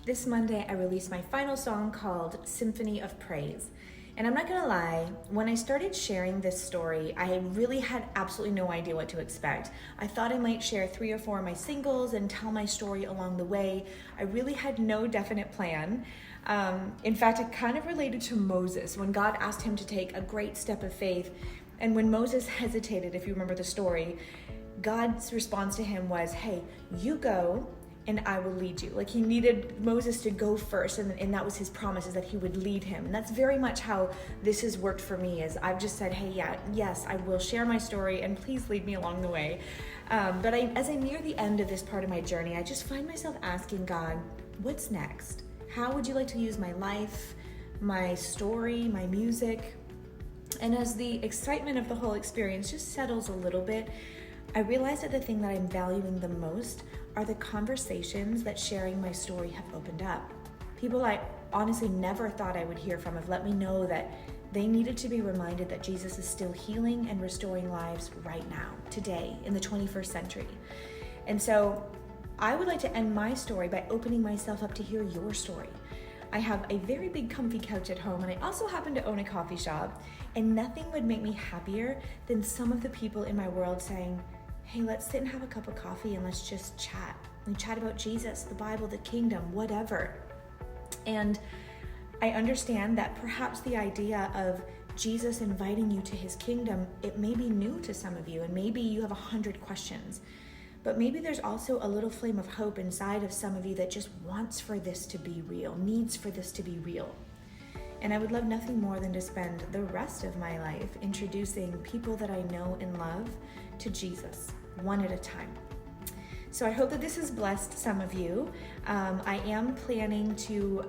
This Monday, I released my final song called Symphony of Praise. And I'm not gonna lie, when I started sharing this story, I really had absolutely no idea what to expect. I thought I might share 3 or 4 of my singles and tell my story along the way. I really had no definite plan. In fact, it kind of related to Moses when God asked him to take a great step of faith. And when Moses hesitated, if you remember the story, God's response to him was, hey, you go and I will lead you. Like, he needed Moses to go first, and that was his promise, is that he would lead him. And that's very much how this has worked for me, is I've just said, hey, yes, I will share my story, and please lead me along the way. But as I near the end of this part of my journey, I just find myself asking God, what's next? How would you like to use my life, my story, my music? And as the excitement of the whole experience just settles a little bit, I realize that the thing that I'm valuing the most are the conversations that sharing my story have opened up. People I honestly never thought I would hear from have let me know that they needed to be reminded that Jesus is still healing and restoring lives right now, today, in the 21st century. And so I would like to end my story by opening myself up to hear your story. I have a very big comfy couch at home, and I also happen to own a coffee shop, and nothing would make me happier than some of the people in my world saying, hey, let's sit and have a cup of coffee and let's just chat. And chat about Jesus, the Bible, the kingdom, whatever. And I understand that perhaps the idea of Jesus inviting you to his kingdom, it may be new to some of you, and maybe you have 100 questions. But maybe there's also a little flame of hope inside of some of you that just wants for this to be real, needs for this to be real. And I would love nothing more than to spend the rest of my life introducing people that I know and love to Jesus, one at a time. So I hope that this has blessed some of you. I am planning to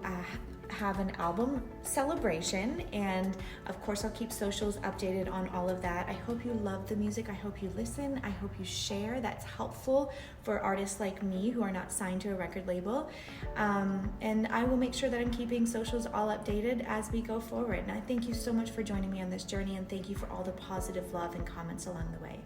have an album celebration, and of course I'll keep socials updated on all of that. I hope you love the music. I hope you listen. I hope you share. That's helpful for artists like me who are not signed to a record label. And I will make sure that I'm keeping socials all updated as we go forward. And I thank you so much for joining me on this journey, and thank you for all the positive love and comments along the way.